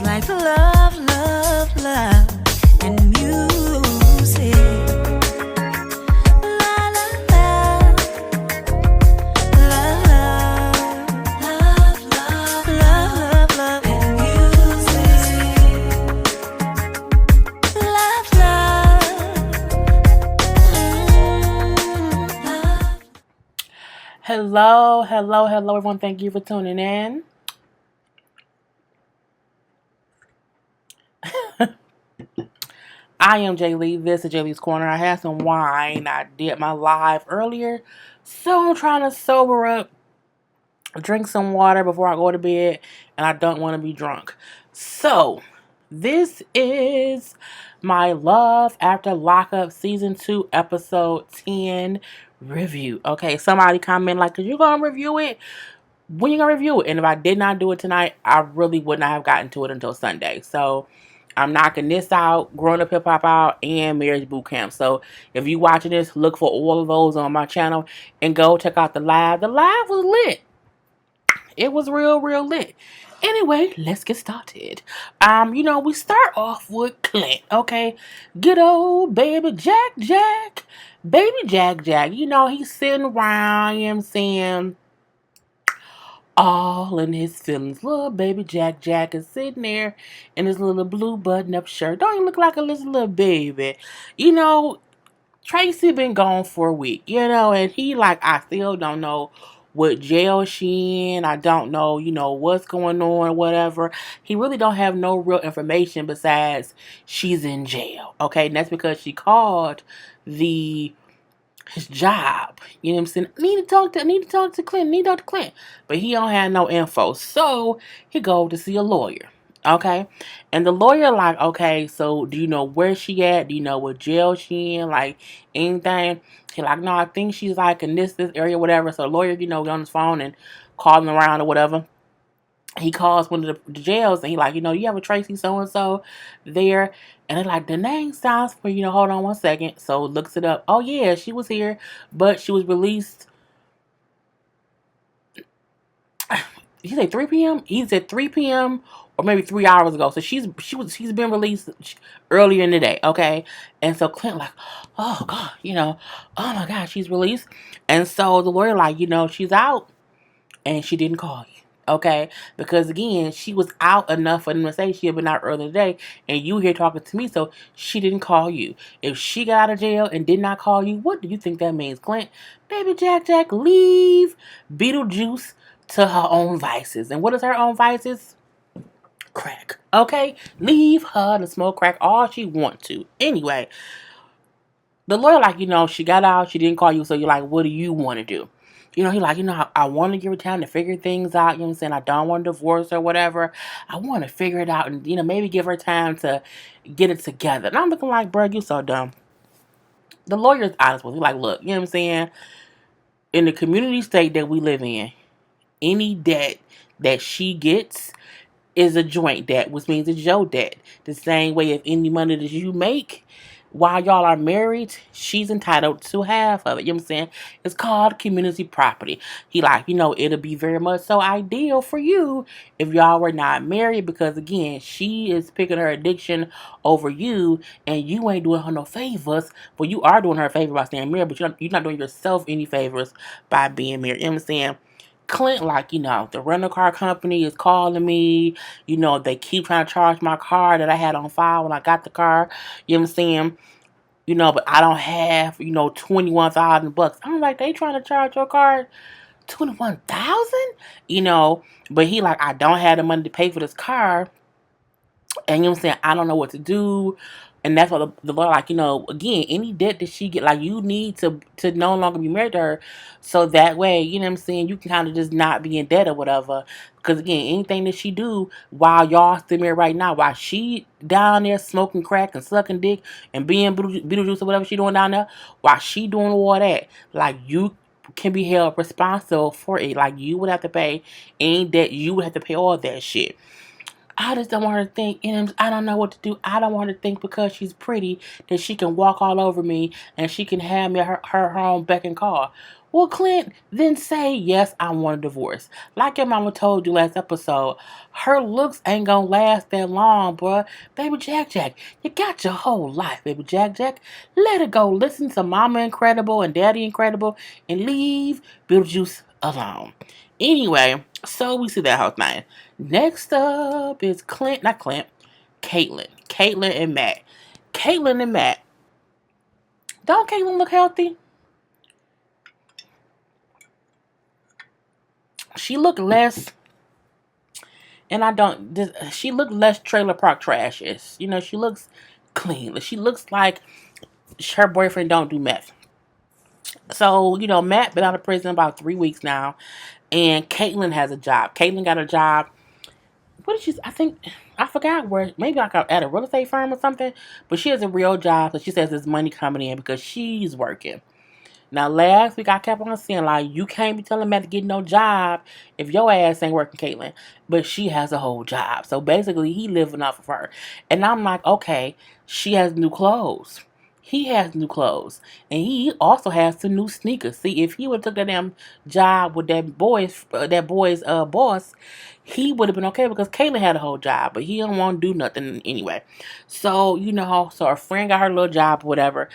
like love, love, love, and music. La la la, love, love, love, love, love, and music. Love, love. Hello, hello, hello, everyone. Thank you for tuning in. I am Jay Lee. This is Jay Lee's Corner. I had some wine. I did my live earlier. So I'm trying to sober up, drink some water before I go to bed, and I don't want to be drunk. So, this is my Love After Lockup Season 2, Episode 10 review. Okay, somebody comment like, "Are you going to review it? When you going to review it?" And if I did not do it tonight, I really would not have gotten to it until Sunday. So, I'm knocking this out, Growing Up Hip Hop out, and Marriage Boot Camp. So, if you watching this, look for all of those on my channel and go check out the live. The live was lit. It was real, real lit. Anyway, let's get started. We start off with Clint, okay? Good old baby Jack Jack. Baby Jack Jack. He's sitting around, you know what I'm saying, all in his feelings. Little baby Jack Jack is sitting there in his little blue button-up shirt. Don't he look like a little baby? Tracy been gone for a week, and he like, I still don't know what jail she in. I don't know, what's going on, whatever. He really don't have no real information besides she's in jail, okay? And that's because she called his job. You know what I'm saying? I need to talk to Clint. But he don't have no info. So he go to see a lawyer. Okay? And the lawyer like, okay, so do you know where she at? Do you know what jail she in? Like anything? He like, no, I think she's like in this area, whatever. So the lawyer, on his phone and calling around or whatever. He calls one of the jails and he like, you have a Tracy so-and-so there. And they're like, the name sounds familiar, hold on one second. So looks it up. Oh yeah, she was here, but she was released. He said 3 p.m.? He said 3 p.m. or maybe 3 hours ago. So she's been released earlier in the day, okay? And so Clint like, oh God, oh my God, she's released. And so the lawyer like, she's out and she didn't call you. Okay, because again, she was out enough for them to say she had been out earlier today, and you here talking to me, so she didn't call you. If she got out of jail and did not call you, what do you think that means, Clint? Baby Jack Jack, leave Beetlejuice to her own vices. And what is her own vices? Crack. Okay, leave her to smoke crack all she want to. Anyway, the lawyer like, she got out, she didn't call you, so you're like, what do you want to do? He like, I want to give her time to figure things out. You know what I'm saying? I don't want to divorce or whatever. I want to figure it out and, maybe give her time to get it together. And I'm looking like, bro, you so dumb. The lawyer's honest with you. Like, look, you know what I'm saying? In the community state that we live in, any debt that she gets is a joint debt, which means it's your debt. The same way if any money that you make while y'all are married, she's entitled to half of it. You know what I'm saying? It's called community property. He like, it'll be very much so ideal for you if y'all were not married because, again, she is picking her addiction over you and you ain't doing her no favors. Well, you are doing her a favor by staying married, but you're not doing yourself any favors by being married. You know what I'm saying? Clint, like, the rental car company is calling me. They keep trying to charge my car that I had on file when I got the car. You know what I'm saying? But I don't have, $21,000. I'm like, they trying to charge your car $21,000? But he like, I don't have the money to pay for this car. And you know what I'm saying? I don't know what to do. And that's what the lawyer like, again, any debt that she get, like, you need to no longer be married to her. So that way, you know what I'm saying, you can kind of just not be in debt or whatever. Because, again, anything that she do while y'all still married right now, while she down there smoking crack and sucking dick and being Beetlejuice or whatever she doing down there, while she doing all that, like, you can be held responsible for it. Like, you would have to pay any debt. You would have to pay all that shit. I just don't want her to think, and I don't know what to do. I don't want her to think because she's pretty that she can walk all over me and she can have me her own beck and call. Well, Clint, then say, yes, I want a divorce. Like your mama told you last episode, her looks ain't gonna last that long, bruh. Baby Jack, you got your whole life, baby Jack. Let it go. Listen to Mama Incredible and Daddy Incredible and leave Beetlejuice alone. Anyway, so we see that whole thing. Next up is not Clint, Caitlyn. Caitlyn and Matt. Caitlyn and Matt. Don't Caitlyn look healthy? She looked less, and I don't, she looked less trailer park trashes. You know, she looks clean. She looks like her boyfriend don't do meth. So, you know, Matt been out of prison about 3 weeks now, and Caitlyn has a job. Caitlyn got a job. What did she? I think I forgot where. Maybe like at a real estate firm or something. But she has a real job, so she says there's money coming in because she's working. Now, last week I kept on saying like you can't be telling Matt to get no job if your ass ain't working, Caitlyn. But she has a whole job, so basically he living off of her. And I'm like, okay, she has new clothes. He has new clothes, and he also has some new sneakers. See, if he would have took that damn job with that boy's boss, he would have been okay because Caitlyn had a whole job, but he don't want to do nothing anyway. So you know, so her friend got her little job, whatever.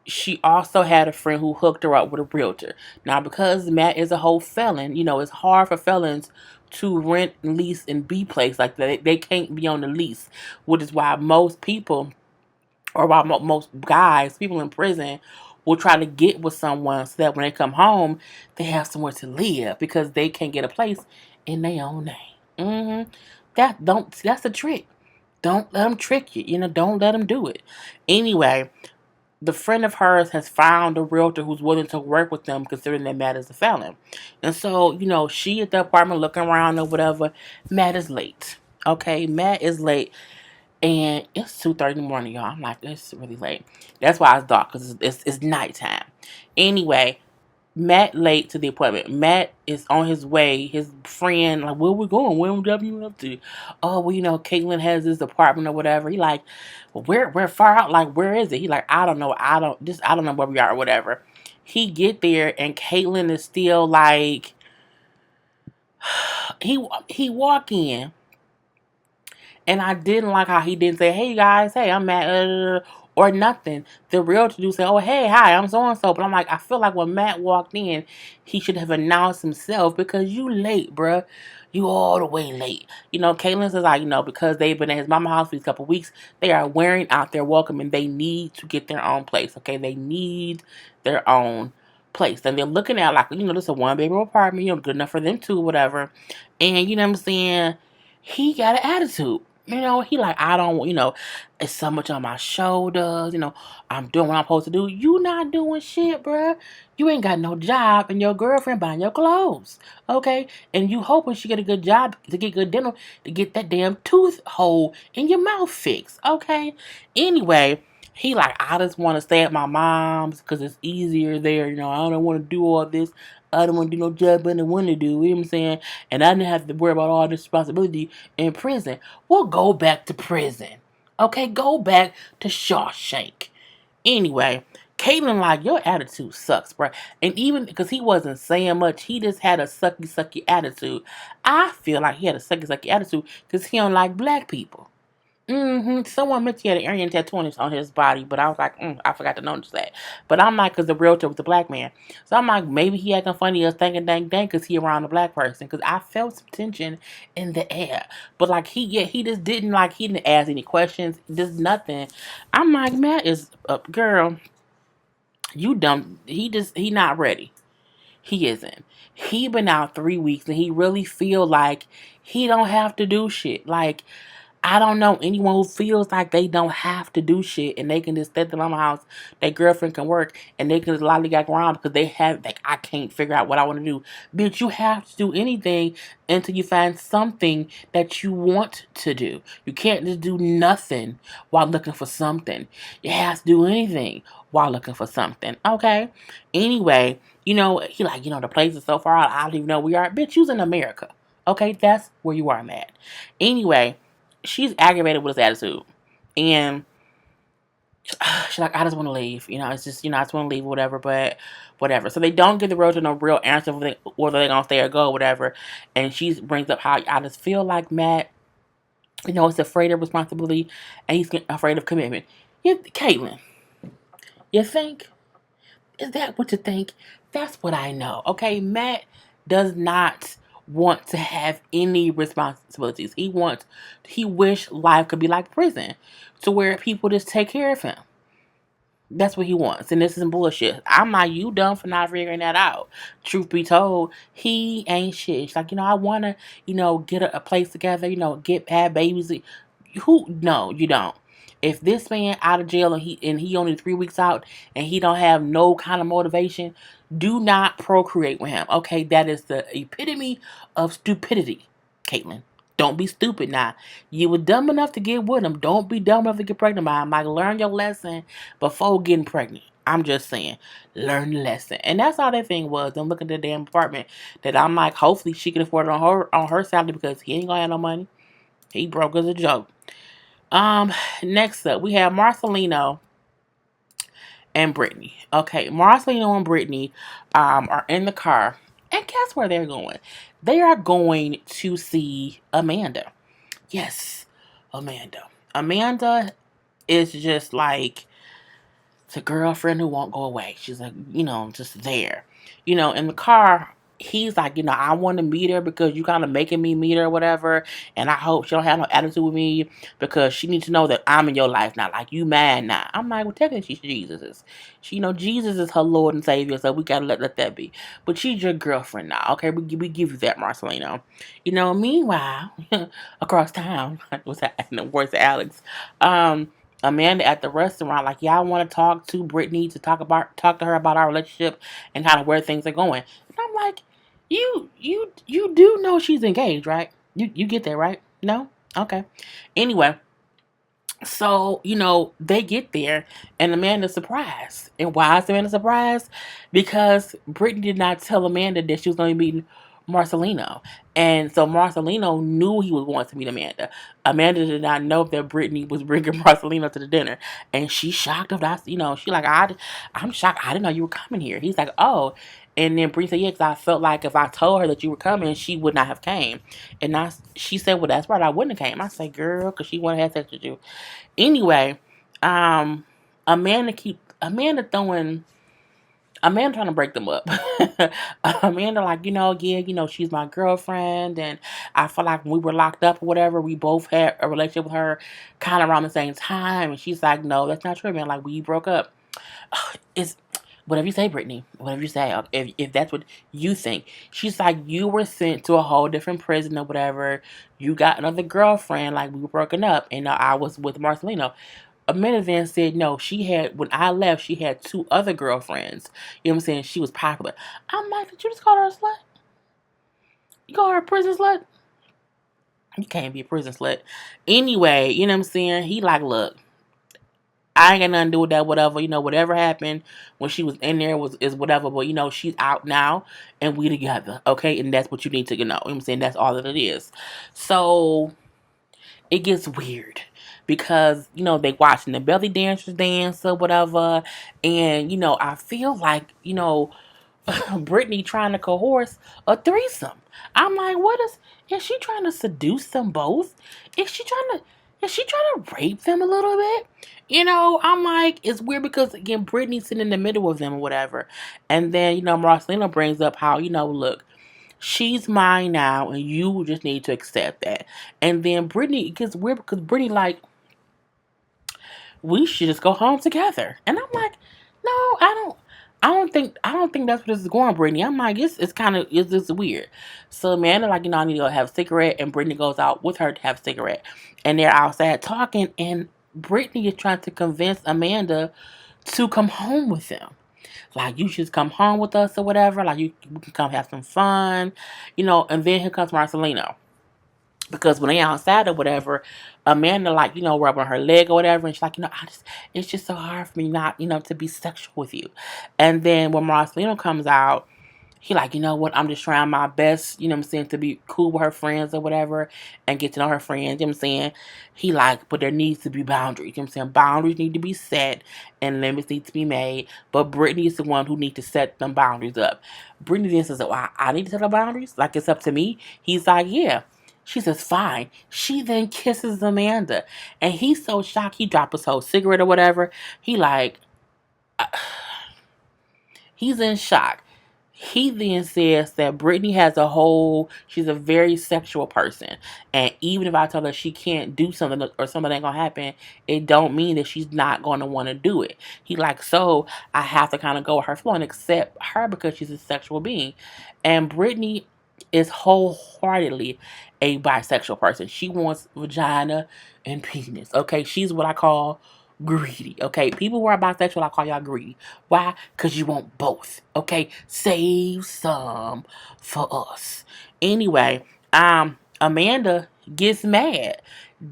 She also had a friend who hooked her up with a realtor. Now, because Matt is a whole felon, you know, it's hard for felons to rent, lease, and be placed like that. They can't be on the lease, which is why most people, or why most guys, people in prison, will try to get with someone so that when they come home, they have somewhere to live because they can't get a place in their own name. That's a trick. Don't let them trick you. You know, don't let them do it. Anyway, the friend of hers has found a realtor who's willing to work with them, considering that Matt is a felon. And so, you know, she at the apartment looking around or whatever. Matt is late. Okay, Matt is late. And it's 2:30 in the morning, y'all. I'm like, it's really late. That's why it's dark, because it's nighttime. Anyway, Matt late to the appointment. Matt is on his way. His friend, like, where we going? Where we up to? Oh, well, you know, Caitlyn has this apartment or whatever. He like, well, we're far out. Like, where is it? He like, I don't know. I don't know where we are or whatever. He get there and Caitlyn is still like, he walk in. And I didn't like how he didn't say, hey guys, hey, I'm Matt, or nothing. The realtor do say, oh, hey, hi, I'm so and so. But I'm like, I feel like when Matt walked in, he should have announced himself because you late, bruh. You all the way late. You know, Caitlyn says, like, you know, because they've been at his mama house for these couple weeks, they are wearing out their welcome and they need to get their own place, okay? They need their own place. And they're looking at, like, you know, this is a one-bedroom apartment, you know, good enough for them too, whatever. And, you know what I'm saying? He got an attitude. You know, he like, I don't, you know, it's so much on my shoulders. You know, I'm doing what I'm supposed to do. You not doing shit, bruh. You ain't got no job and your girlfriend buying your clothes. Okay? And you hoping she get a good job to get good dental to get that damn tooth hole in your mouth fixed. Okay? Anyway, he like, I just want to stay at my mom's because it's easier there. You know, I don't want to do all this. I don't want to do no job I don't want to do. You know what I'm saying? And I didn't have to worry about all this responsibility in prison. Well, go back to prison. Okay, go back to Shawshank. Anyway, Caitlyn like, your attitude sucks, bro. And even because he wasn't saying much, he just had a sucky attitude. I feel like he had a sucky attitude because he don't like black people. Someone mentioned he had an Aryan tattoo on his body, but I was like, I forgot to notice that. But I'm like, because the realtor was a black man. So I'm like, maybe he acting funny or thinking dang because he around a black person. Because I felt some tension in the air. But like, he just didn't, like, he didn't ask any questions. Just nothing. I'm like, Matt is, girl, you dumb. He not ready. He isn't. He been out 3 weeks and he really feel like he don't have to do shit. Like, I don't know anyone who feels like they don't have to do shit and they can just stay at the mama house, their girlfriend can work, and they can just lollygag around because they have, like, I can't figure out what I want to do. Bitch, you have to do anything until you find something that you want to do. You can't just do nothing while looking for something. You have to do anything while looking for something, okay? Anyway, you know, he like, you know, the place is so far out, I don't even know where we are. Bitch, you's in America, okay? That's where you are, Matt. Anyway, she's aggravated with his attitude. And she's like, I just want to leave. It's just, I just want to leave, whatever, but whatever. So they don't give the girl to no real answer whether they're going to stay or go, whatever. And she brings up how I just feel like Matt, is afraid of responsibility and he's afraid of commitment. Caitlyn, you think? Is that what you think? That's what I know. Okay, Matt does not want to have any responsibilities. He wish life could be like prison, to where people just take care of him. That's what he wants, and this is bullshit. I'm not you dumb for not figuring that out. Truth be told, he ain't shit. It's like, I want to, get a place together, have babies. Who? No, you don't. If this man out of jail and he only 3 weeks out and he don't have no kind of motivation, do not procreate with him. Okay, that is the epitome of stupidity, Caitlyn. Don't be stupid now. You were dumb enough to get with him. Don't be dumb enough to get pregnant by him. Like, learn your lesson before getting pregnant. I'm just saying, learn the lesson. And that's all that thing was. Them looking at the damn apartment that I'm like, hopefully she can afford it on her salary, because he ain't gonna have no money. He broke as a joke. Next up, we have Marcelino and Britney. Okay, Marcelino and Britney are in the car. And guess where they're going? They are going to see Amanda. Yes, Amanda. Amanda is just like the girlfriend who won't go away. She's like, just there. In the car, he's like, I want to meet her because you kind of making me meet her or whatever. And I hope she don't have no attitude with me, because she needs to know that I'm in your life now. Like, you mad now. I'm like, well, technically she's Jesus. Jesus is her Lord and Savior, so we got to let that be. But she's your girlfriend now. Okay, we give you that, Marcelino. Meanwhile, across town, what's that in the words of Alex, Amanda at the restaurant, like, yeah, I want to talk to Britney to talk to her about our relationship and how where things are going. And I'm like, you do know she's engaged, right? You get that, right? No? Okay. Anyway, so, they get there and Amanda's surprised. And why is Amanda surprised? Because Britney did not tell Amanda that she was going to be meeting Marcelino. And so Marcelino knew he was going to meet Amanda. Amanda did not know that Britney was bringing Marcelino to the dinner. And she's shocked of that. She like, I'm shocked. I didn't know you were coming here. He's like, oh. And then Britney said, yeah, because I felt like if I told her that you were coming, she would not have came. And she said, well, that's right, I wouldn't have came. I said, girl, because she wouldn't have sex with you. Anyway, Amanda trying to break them up. Amanda like, she's my girlfriend, and I feel like when we were locked up or whatever, we both had a relationship with her kind of around the same time. And she's like, no, that's not true, man. Like, we broke up. It's whatever you say, Britney. Whatever you say. If that's what you think. She's like, you were sent to a whole different prison or whatever. You got another girlfriend. Like, we were broken up. And I was with Marcelino. Amanda then said, no, when I left, she had 2 other girlfriends. You know what I'm saying? She was popular. I'm like, did you just call her a slut? You call her a prison slut? You can't be a prison slut. Anyway, you know what I'm saying? He like, look, I ain't got nothing to do with that, whatever. Whatever happened when she was in there is whatever. But, she's out now and we together. Okay? And that's what you need to know. You know what I'm saying? That's all that it is. So, it gets weird. Because, they watching the belly dancers dance or whatever. And, I feel like, Britney trying to coerce a threesome. I'm like, is she trying to seduce them both? Is she trying to rape them a little bit? I'm like, it's weird because, again, Britney's sitting in the middle of them or whatever. And then, Marcelino brings up how, look, she's mine now and you just need to accept that. And then Britney, it gets weird because Britney like, we should just go home together. And I'm like, no, I don't think that's where this is going, Britney. I'm like, it's just weird. So Amanda like, I need to go have a cigarette, and Britney goes out with her to have a cigarette. And they're outside talking, and Britney is trying to convince Amanda to come home with them. Like, you should just come home with us or whatever. Like, we can come have some fun. And then here comes Marcelino. Because when they outside or whatever, Amanda like, rubbing her leg or whatever, and she's like, it's just so hard for me not, to be sexual with you. And then when Marcelino comes out, He like, you know what, I'm just trying my best, you know what I'm saying, to be cool with her friends or whatever and get to know her friends, you know what I'm saying. He like, but there needs to be boundaries, you know what I'm saying. Boundaries need to be set and limits need to be made. But Brittany is the one who needs to set them boundaries up. Brittany then says, well, I need to set the boundaries? Like it's up to me? He's like, yeah. She says, fine. She then kisses Amanda. And he's so shocked, he dropped his whole cigarette or whatever. He like, he's in shock. He then says that Brittany has she's a very sexual person. And even if I tell her she can't do something or something ain't gonna happen, it don't mean that she's not gonna want to do it. He like, so I have to kind of go with her flow and accept her because she's a sexual being. And Brittany is wholeheartedly a bisexual person. She wants vagina and penis. Okay, she's what I call greedy. Okay, people who are bisexual, I call y'all greedy. Why? Because you want both. Okay, save some for us. Anyway, Amanda gets mad,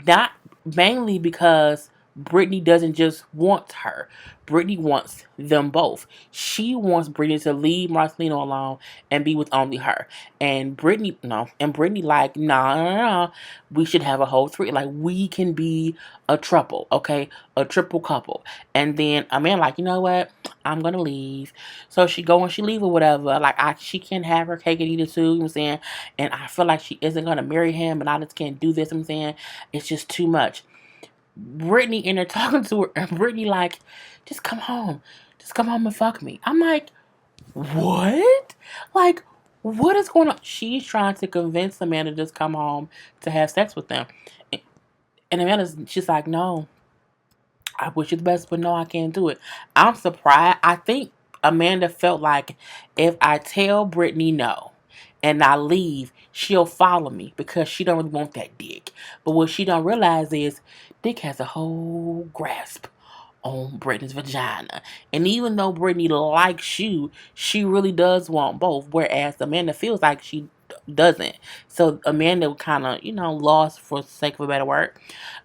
not mainly because Brittany doesn't just want her. Brittany wants them both. She wants Brittany to leave Marcelino alone and be with only her. And Brittany, no, and Brittany like, nah, we should have a whole three. Like we can be a triple, okay, a triple couple. And then Amanda like, you know what? I'm gonna leave. So she go and she leave or whatever. Like she can't have her cake and eat it too. You know what I'm saying? And I feel like she isn't gonna marry him, and I just can't do this. You know what I'm saying, it's just too much. Brittany in there talking to her, and Brittany like, just come home. Just come home and fuck me. I'm like, what? Like, what is going on? She's trying to convince Amanda to just come home to have sex with them. And she's like, no, I wish you the best, but no, I can't do it. I'm surprised. I think Amanda felt like if I tell Brittany no and I leave, she'll follow me because she don't really want that dick. But what she don't realize is Dick has a whole grasp on Brittany's vagina. And even though Brittany likes you, she really does want both. Whereas Amanda feels like she doesn't. So Amanda kind of, lost for the sake of a better word.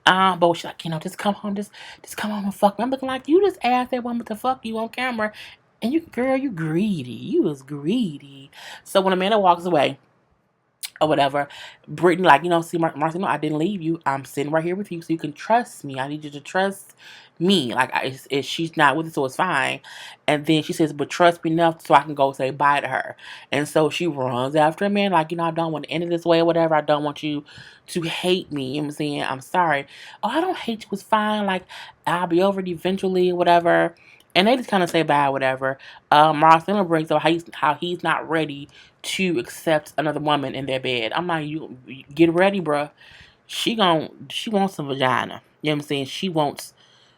But she's like, just come home, just come home and fuck me. I'm looking like, you just asked that woman to fuck you on camera. And you greedy. You was greedy. So when Amanda walks away, or whatever, Brittany like, see, Marcy, no, I didn't leave you. I'm sitting right here with you so you can trust me. I need you to trust me. Like, she's not with it, so it's fine. And then she says, but trust me enough so I can go say bye to her. And so she runs after a man like, I don't want to end it this way or whatever. I don't want you to hate me. You know what I'm saying? I'm sorry. Oh, I don't hate you. It's fine. Like, I'll be over it eventually or whatever. And they just kind of say bye, whatever. Marcelino brings up how he's not ready to accept another woman in their bed. I'm like, you get ready, bruh. She wants some vagina. You know what I'm saying? She wants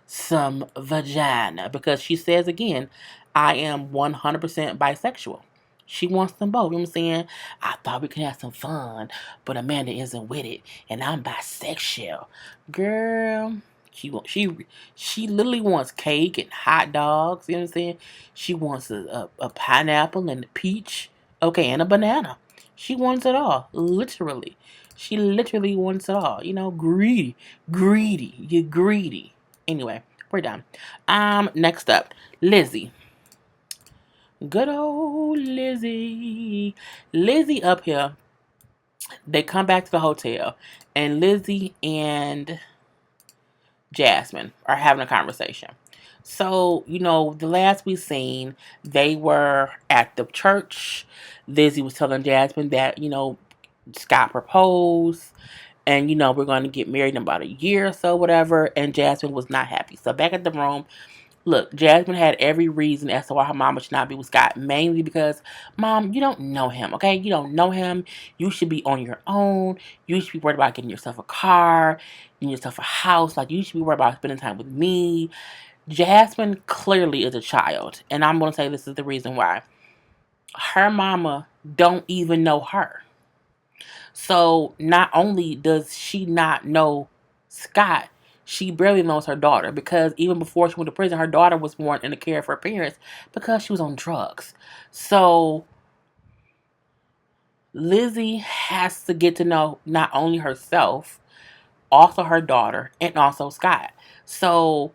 some vagina because she says again, I am 100% bisexual. She wants them both. You know what I'm saying? I thought we could have some fun, but Amanda isn't with it, and I'm bisexual, girl. She literally wants cake and hot dogs. You know what I'm saying? She wants a pineapple and a peach. Okay, and a banana. She wants it all. Literally. She literally wants it all. Greedy. Greedy. You're greedy. Anyway, we're done. Next up, Lizzie. Good old Lizzie. Lizzie up here. They come back to the hotel, and Lizzie and Jasmine are having a conversation. So, the last we seen, they were at the church. Lizzie was telling Jasmine that, Scott proposed and, we're going to get married in about a year or so, whatever. And Jasmine was not happy. So back at the room, look, Jasmine had every reason as to why her mama should not be with Scott. Mainly because, Mom, you don't know him, okay? You don't know him. You should be on your own. You should be worried about getting yourself a car, getting yourself a house. Like, you should be worried about spending time with me. Jasmine clearly is a child. And I'm going to say this is the reason why. Her mama don't even know her. So, not only does she not know Scott, she barely knows her daughter because even before she went to prison, her daughter was born in the care of her parents because she was on drugs. So Lizzie has to get to know not only herself, also her daughter, and also Scott. So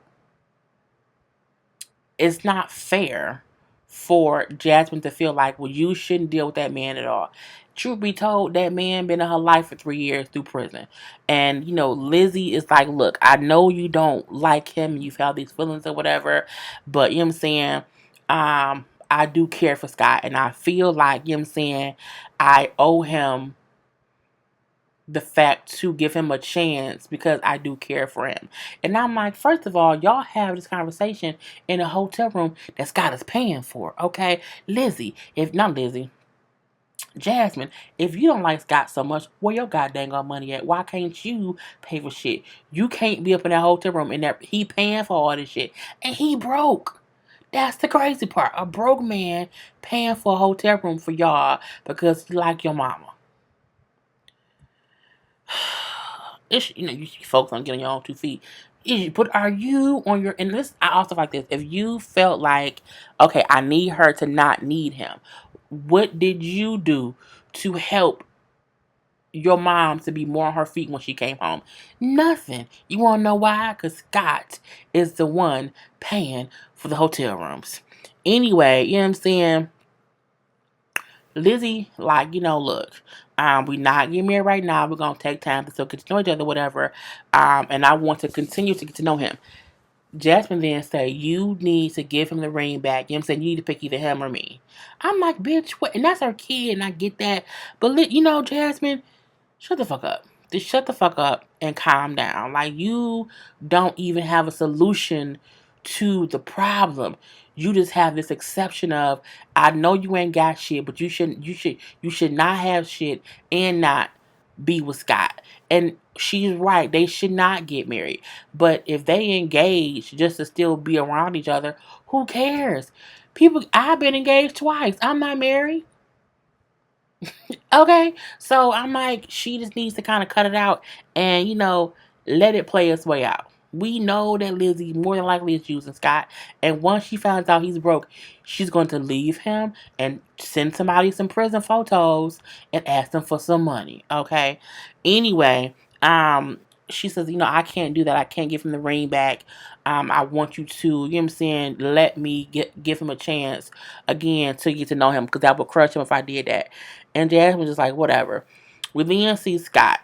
it's not fair for Jasmine to feel like, well, you shouldn't deal with that man at all. Truth be told, that man been in her life for 3 years through prison. And, Lizzie is like, look, I know you don't like him, you felt these feelings or whatever, but, you know what I'm saying, I do care for Scott, and I feel like, you know what I'm saying, I owe him the fact to give him a chance because I do care for him. And I'm like, first of all, y'all have this conversation in a hotel room that Scott is paying for, okay? Lizzie, if not Lizzie, Jasmine, if you don't like Scott so much, where your goddamn money at? Why can't you pay for shit? You can't be up in that hotel room and that he paying for all this shit. And he broke. That's the crazy part. A broke man paying for a hotel room for y'all because he like your mama. You focus on getting your own 2 feet. But are you on your, and this, I also like this, if you felt like, okay, I need her to not need him, what did you do to help your mom to be more on her feet when she came home? Nothing. You want to know why? Because Scott is the one paying for the hotel rooms. Anyway, you know what I'm saying? Lizzie, like, look, we not getting married right now. We're going to take time to still get to know each other, whatever. And I want to continue to get to know him. Jasmine then say, you need to give him the ring back. You know what I'm saying? You need to pick either him or me. I'm like, bitch, what? And that's her kid, and I get that. But, Jasmine, shut the fuck up. Just shut the fuck up and calm down. Like, you don't even have a solution to the problem. You just have this exception of, I know you ain't got shit, but you should not have shit and not be with Scott. And she's right. They should not get married. But if they engage just to still be around each other, who cares? I've been engaged twice. I'm not married. Okay, so I'm like, she just needs to kind of cut it out and, let it play its way out. We know that Lizzie more than likely is using Scott, and once she finds out he's broke, she's going to leave him and send somebody some prison photos and ask them for some money. Okay, anyway, she says, I can't do that. I can't give him the ring back. I want you to, you know what I'm saying, let me give him a chance again to get to know him because that would crush him if I did that. And Jasmine was just like, whatever. We then see Scott.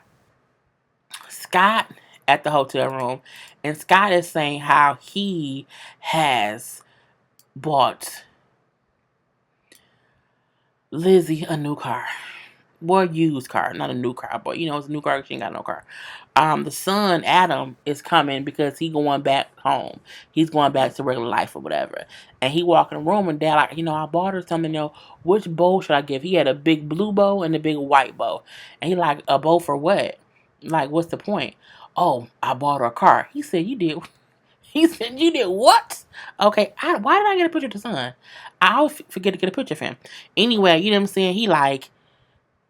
Scott at the hotel room. And Scott is saying how he has bought Lizzie a new car. Well, used car, not a new car, but it's a new car. She ain't got no car. The son Adam is coming because he going back home. He's going back to regular life or whatever. And he walk in the room and dad like, I bought her something. Which bow should I give? He had a big blue bow and a big white bow, and he like, a bow for what? Like, what's the point? Oh, I bought her a car. He said, you did. He said, you did what? Okay, why did I get a picture of the son? I always forget to get a picture of him. Anyway, you know what I'm saying? He like,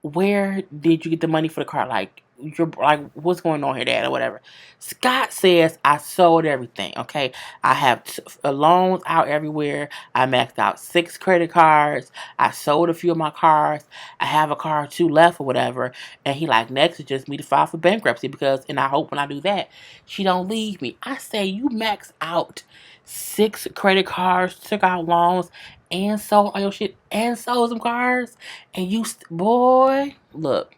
where did you get the money for the car? Like, you're like, what's going on here, Dad, or whatever. Scott says, I sold everything. Okay, I have loans out everywhere. I maxed out 6 credit cards. I sold a few of my cars. I have a car or 2 left or whatever. And he like, next is just me to file for bankruptcy because, and I hope when I do that, she don't leave me. I say, you maxed out 6 credit cards, took out loans, and sold all your shit, and sold some cars, and you, boy, look.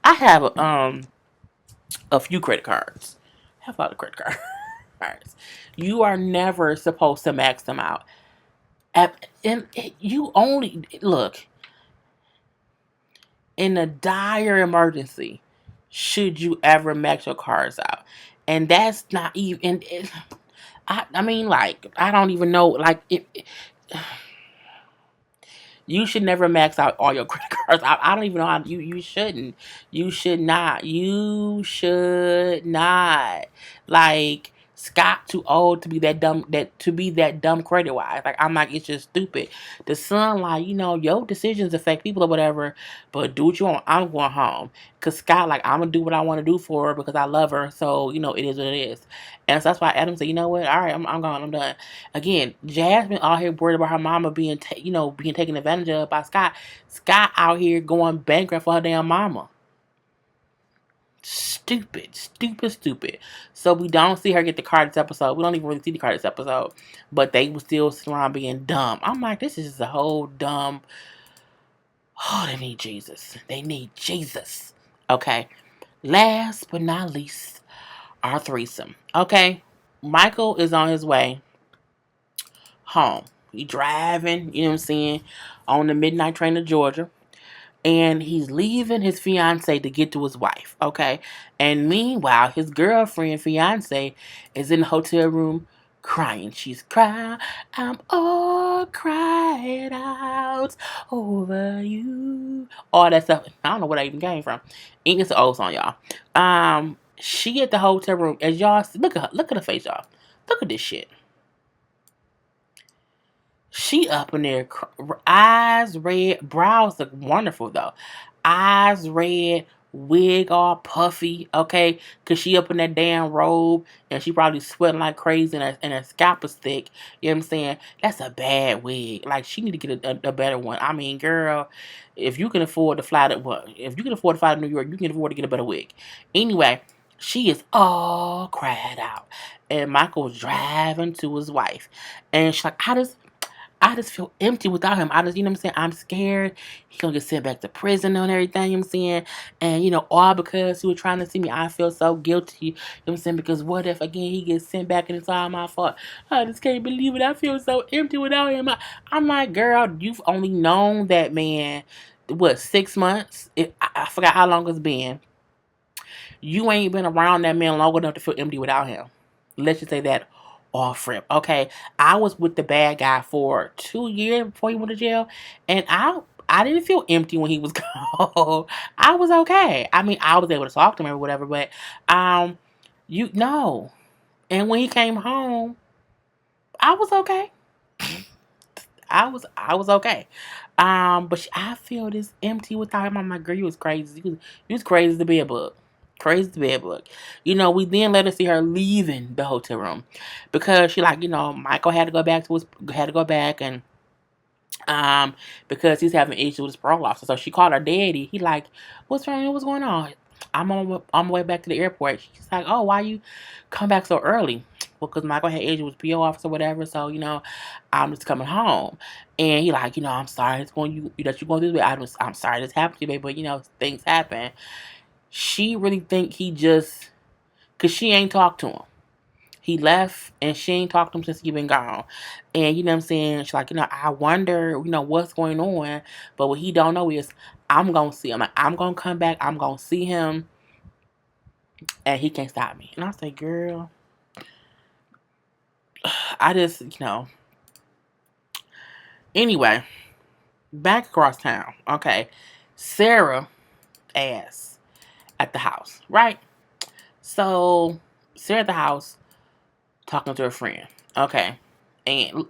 I have a few credit cards. I have a lot of credit cards. You are never supposed to max them out. And you only look in a dire emergency. Should you ever max your cards out? And that's not even. I mean, like, I don't even know. Like, you should never max out all your credit cards. I don't even know how you shouldn't. You should not. You should not. Like, Scott too old to be that dumb credit wise. Like, I'm like, it's just stupid. The son, like, your decisions affect people or whatever, but do what you want. I'm going home. Cause Scott, like, I'm gonna do what I want to do for her because I love her. So, it is what it is. And so that's why Adam said, you know what? All right, I'm gone. I'm done. Again, Jasmine out here worried about her mama being taken advantage of by Scott. Scott out here going bankrupt for her damn mama. Stupid, stupid, stupid. So we don't see her get the card this episode. We don't even really see the card this episode. But they were still around being dumb. I'm like, this is just a whole dumb. Oh, they need Jesus. They need Jesus. Okay. Last but not least, our threesome. Okay. Michael is on his way home. He driving, you know what I'm saying, on the midnight train to Georgia. And he's leaving his fiance to get to his wife, okay? And meanwhile, his girlfriend, fiance, is in the hotel room crying. She's crying, I'm all cried out over you. All that stuff. I don't know where that even came from. It's an old song, y'all. She at the hotel room, as y'all see, look at her face, y'all. Look at this shit. She up in there, eyes red, brows look wonderful though. Eyes red, wig all puffy, okay? Cause she up in that damn robe and she probably sweating like crazy and her scalp is thick. You know what I'm saying? That's a bad wig. Like she need to get a better one. I mean, girl, if you can afford to fly to if you can afford to fly to New York, you can afford to get a better wig. Anyway, she is all cried out. And Michael's driving to his wife. And she's like, I just feel empty without him. You know what I'm saying? I'm scared he gonna get sent back to prison and everything, you know what I'm saying? And, all because he was trying to see me. I feel so guilty, you know what I'm saying? Because what if, again, he gets sent back and it's all my fault? I just can't believe it. I feel so empty without him. I'm like, girl, you've only known that man, what, 6 months? I forgot how long it's been. You ain't been around that man long enough to feel empty without him. Let's just say that off rip. Okay. I was with the bad guy for 2 years before he went to jail. And I didn't feel empty when he was gone. I was okay. I mean, I was able to talk to him or whatever, but you know. And when he came home, I was okay. I was okay. But I feel this empty without him. I'm like, girl, you was crazy. You was crazy to be a book. Crazy to be a book. We then let her see her leaving the hotel room because she Michael had to go back and because he's having issues with his parole officer. So she called her daddy. He like, what's wrong? What's going on? I'm on my way back to the airport. She's like, oh, why you come back so early? Well, because Michael had issues with PO officer or whatever. So, I'm just coming home. And he like, I'm sorry that you're going through this. I'm sorry this happened to you, baby, but, things happen. She really think he just, because she ain't talked to him. He left and she ain't talked to him since he been gone. And you know what I'm saying? She's like, I wonder, what's going on. But what he don't know is I'm going to see him. Like, I'm going to come back. I'm going to see him. And he can't stop me. And I say, girl, I just, Anyway, back across town. Okay. Sarah ass at the house, right? So, Sarah at the house talking to her friend. Okay. And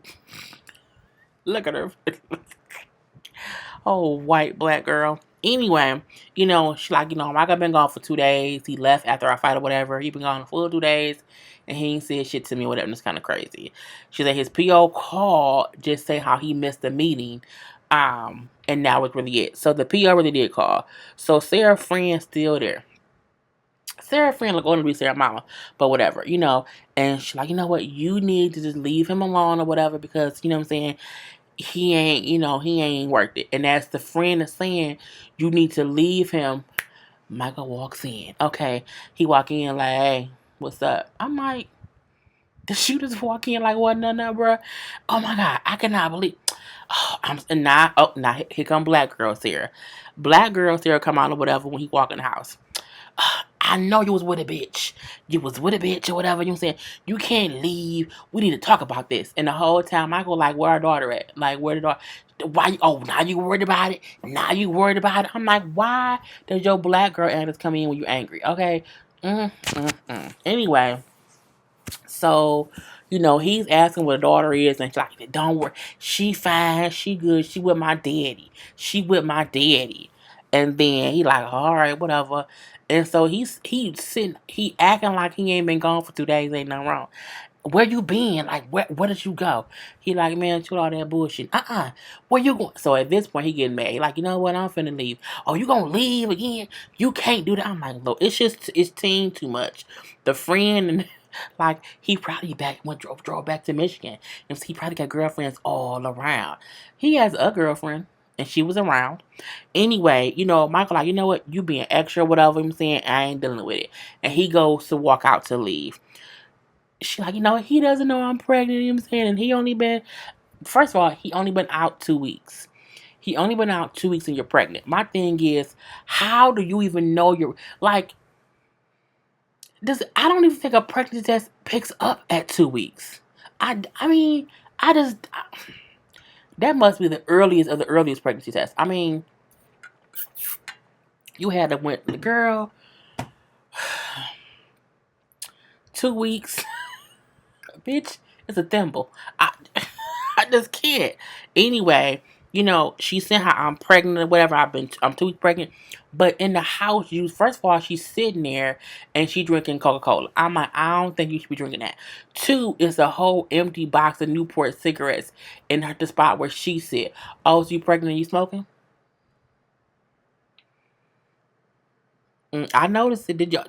look at her. Oh, white black girl. Anyway, she like, Michael been gone for 2 days. He left after our fight or whatever. He been gone for 2 days. And he ain't said shit to me or whatever. And it's kind of crazy. She said his PO called just say how he missed the meeting. And now it's really it. So the PO really did call. So Sarah's friend's still there. Sarah's friend going to be Sarah's mama, but whatever, And she's like, you know what? You need to just leave him alone or whatever because, you know what I'm saying? He ain't, he ain't worth it. And as the friend is saying, you need to leave him. Michael walks in. Okay. He walk in like, hey, what's up? I'm like, the shooters walk in like, what, no, bro? Oh my God. I cannot believe. Oh, now here come black girl Sarah. Black girl Sarah come out or whatever when he walk in the house. I know you was with a bitch. You was with a bitch or whatever. You know what I'm saying? You can't leave. We need to talk about this. And the whole time, Michael like, where our daughter at? Like, where the daughter? Why? Oh, now you worried about it? Now you worried about it? I'm like, why does your black girl ass come in when you angry? Okay. Anyway, so, he's asking what the daughter is, and she's like, don't worry. She fine. She good. She with my daddy. She with my daddy. And then he like, all right, whatever. And so he acting like he ain't been gone for 2 days. Ain't nothing wrong. where you been? Like, where did you go? He like, man, chill all that bullshit. Where you going? So at this point, he getting mad. He like, you know what? I'm finna leave. Oh, you gonna leave again? You can't do that. I'm like, look, it's team too much. The friend and like he probably drove back to Michigan, and he probably got girlfriends all around. He has a girlfriend, and she was around. Anyway, Michael like, you know what? You being extra, whatever. I'm saying I ain't dealing with it, and he goes to walk out to leave. She like, he doesn't know I'm pregnant, you know what I'm saying? And he only been, first of all, he only been out 2 weeks. He only been out 2 weeks and you're pregnant. My thing is, how do you even know you're, like, I don't even think a pregnancy test picks up at 2 weeks. I mean, that must be the earliest of the earliest pregnancy tests. I mean, you had to went, the girl, 2 weeks, bitch, it's a thimble. I just can't. Anyway, she sent her, I'm pregnant or whatever. I'm 2 weeks pregnant. But in the house, first of all, she's sitting there and she drinking Coca-Cola. I'm like, I don't think you should be drinking that. Two, is a whole empty box of Newport cigarettes in the spot where she sit. Oh, so you pregnant and you smoking? I noticed it. Did y'all?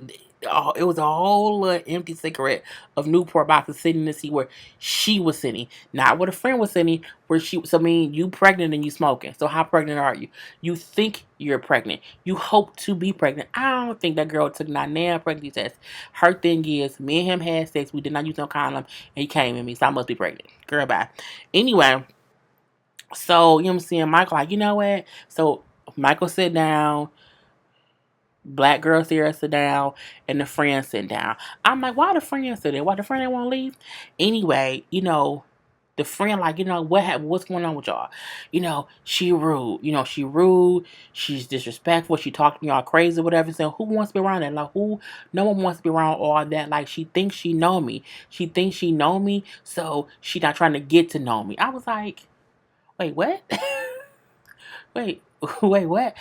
Oh, it was a whole little empty cigarette of Newport boxes sitting to see where she was sitting, not where the friend was sitting. Where she, so I mean, you pregnant and you smoking. So how pregnant are you? You think you're pregnant. You hope to be pregnant. I don't think that girl took not damn pregnancy test. Her thing is, me and him had sex. We did not use no condom, and he came in me, so I must be pregnant. Girl, bye. Anyway, so you know what I'm saying. Michael, like, you know what? So Michael sit down. Black girl Sarah sit down and the friend sit down. I'm like, why the friend sit there? Why the friend didn't want to leave? Anyway, the friend like, what's going on with y'all? She rude. She rude. She's disrespectful. She talked to me all crazy, whatever. So who wants to be around that? Like, who? No one wants to be around all that. Like, she thinks she know me. She thinks she know me, so she not trying to get to know me. I was like, wait, what? wait, wait, what?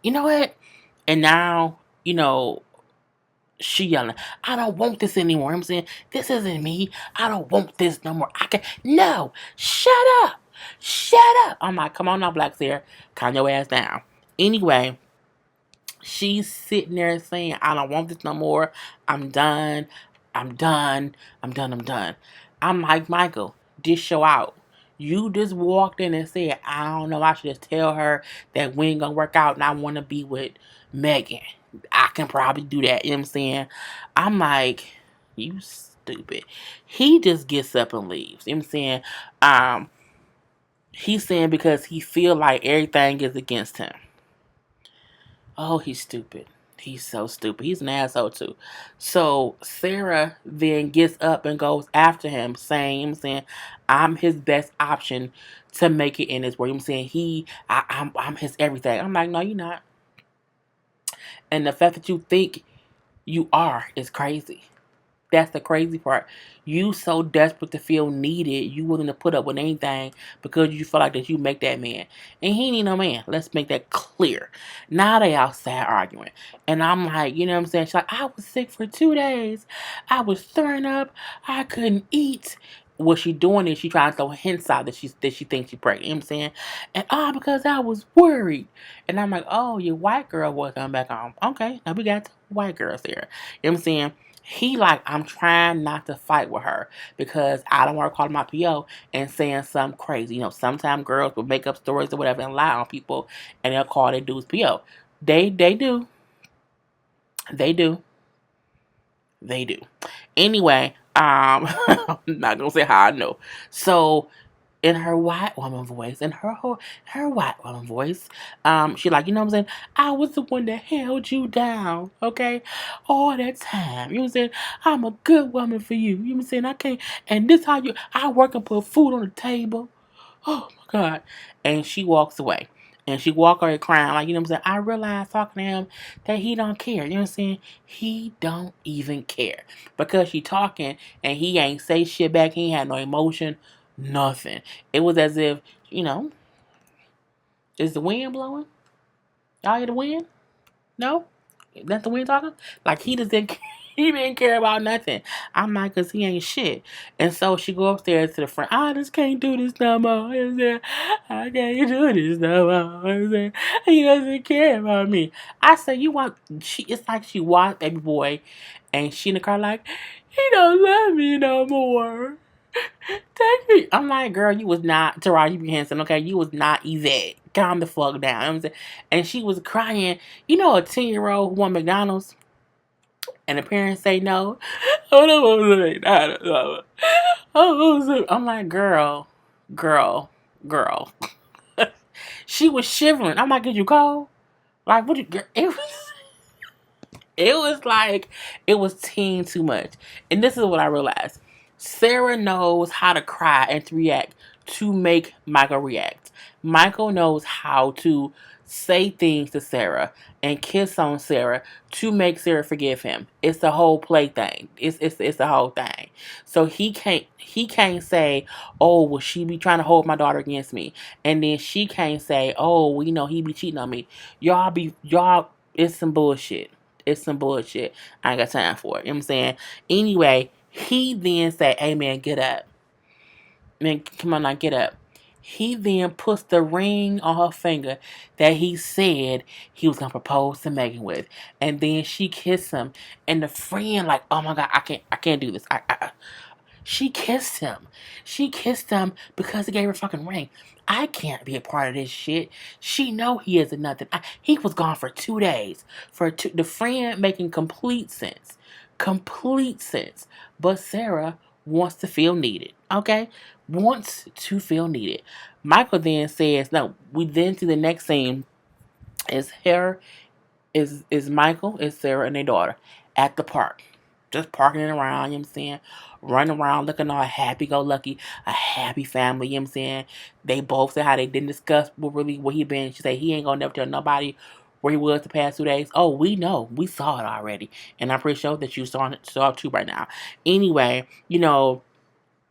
You know what? And now, she yelling, I don't want this anymore. I'm saying, this isn't me. I don't want this no more. No, shut up. Shut up. I'm like, come on now, Black Sarah. Calm your ass down. Anyway, she's sitting there saying, I don't want this no more. I'm done. I'm done. I'm done. I'm done. I'm like, Michael, dish show out. You just walked in and said, I don't know, I should just tell her that we ain't gonna work out and I want to be with Megan. I can probably do that. You know what I'm saying? I'm like, you stupid. He just gets up and leaves. You know what I'm saying? He's saying because he feel like everything is against him. Oh, he's stupid. He's so stupid. He's an asshole too. So Sarah then gets up and goes after him, saying, I'm his best option to make it in this world. I'm saying I'm his everything. I'm like, no, you're not. And the fact that you think you are is crazy. That's the crazy part. You so desperate to feel needed, you willing to put up with anything because you feel like that you make that man. And he ain't no man. Let's make that clear. Now they outside arguing. And I'm like, you know what I'm saying? She's like, I was sick for 2 days. I was throwing up. I couldn't eat. What she doing is she trying to throw hints out that she thinks she's pregnant. You know what I'm saying? And because I was worried. And I'm like, oh, your white girl was coming back home. Okay, now we got white girls here. You know what I'm saying? He like, I'm trying not to fight with her because I don't want to call my PO and saying something crazy. Sometimes girls will make up stories or whatever and lie on people and they'll call their dudes PO. They do. They do. They do. Anyway, I'm not gonna say how I know. So in her white woman voice, in her white woman voice, she like, you know what I'm saying? I was the one that held you down, okay? All that time. You know what I'm saying? I'm a good woman for you. You know what I'm saying? I can't, and this how I work and put food on the table. Oh my God. And she walks away. And she walk away crying, like, you know what I'm saying? I realize talking to him that he don't care. You know what I'm saying? He don't even care. Because she talking and he ain't say shit back. He ain't had no emotion. Nothing. It was as if, is the wind blowing? Y'all hear the wind? No? That's the way he talking? Like, he just didn't, he didn't care about nothing. I'm like, because he ain't shit. And so she go upstairs to the front. I just can't do this no more. I can't do this no more. He doesn't care about me. I say, you want, it's like she watched Baby Boy, and she in the car like, he don't love me no more. Take me. I'm like, girl, you was not Taraji P. Henson, okay? You was not Yvette. Calm the fuck down. You know what I'm saying? And she was crying. You know, a 10-year-old who won McDonald's and the parents say no. Oh, no, I'm like, girl. She was shivering. I'm like, is you cold? Like, what you, girl? It was like, it was teen too much. And this is what I realized. Sarah knows how to cry and to react to make Michael react. Michael knows how to say things to Sarah and kiss on Sarah to make Sarah forgive him. It's the whole play thing. It's the whole thing. So he can't say, oh, well, she be trying to hold my daughter against me. And then she can't say, oh, well, he be cheating on me. Y'all, it's some bullshit. It's some bullshit. I ain't got time for it. You know what I'm saying? Anyway, he then said, hey, man, get up. Man, come on now, get up. He then puts the ring on her finger that he said he was going to propose to Megan with. And then she kissed him. And the friend, like, oh, my God, I can't do this. She kissed him. She kissed him because he gave her a fucking ring. I can't be a part of this shit. She know he isn't nothing. He was gone for 2 days. The friend making complete sense. Complete sense. But Sarah wants to feel needed. Okay? Wants to feel needed. Michael then says, no, we then see the next scene is her, is Michael, is Sarah and their daughter at the park. Just parking it around, you know what I'm saying? Running around looking all happy-go-lucky, a happy family, you know what I'm saying? They both said how they didn't discuss what he been. She said he ain't gonna never tell nobody where he was the past 2 days. Oh, we know. We saw it already. And I'm pretty sure that you saw it too right now. Anyway,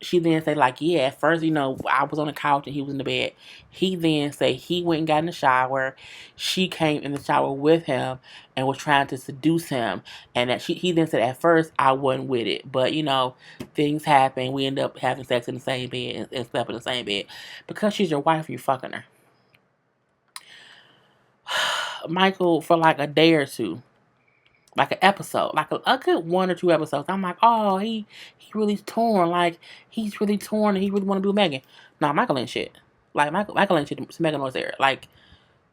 she then said, like, yeah, at first, I was on the couch and he was in the bed. He then said he went and got in the shower. She came in the shower with him and was trying to seduce him. And he then said, at first, I wasn't with it. But, things happen. We end up having sex in the same bed and slept in the same bed. Because she's your wife, you're fucking her. Michael, for like a day or two, like an episode, like a good 1 or 2 episodes, I'm like, oh, he really torn. Like, he's really torn and he really want to do Megan. Nah, Michael ain't shit. Like, Michael ain't shit to Megan or Sarah. Like,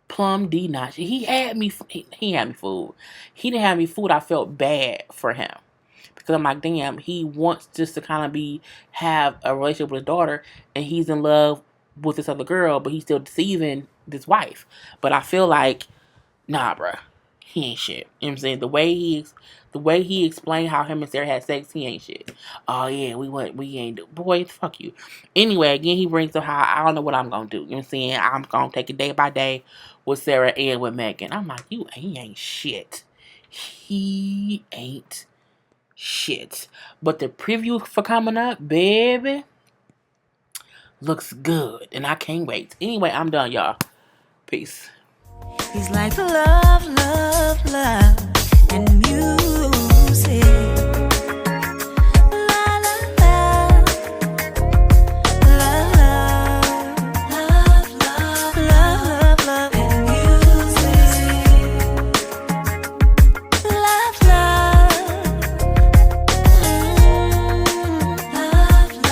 plum D not shit. He had me fooled. He didn't have me fooled. I felt bad for him. Because I'm like, damn, he wants just to kind of have a relationship with his daughter and he's in love with this other girl, but he's still deceiving this wife. But I feel like, nah, bruh. He ain't shit. You know what I'm saying? The way he explained how him and Sarah had sex, he ain't shit. Oh yeah, we ain't do. Boy, fuck you. Anyway, again, he brings up how I don't know what I'm gonna do. You know what I'm saying? I'm gonna take it day by day with Sarah and with Megan. I'm like, he ain't shit. He ain't shit. But the preview for coming up, baby, looks good. And I can't wait. Anyway, I'm done, y'all. Peace. He's like love, love, love, and music.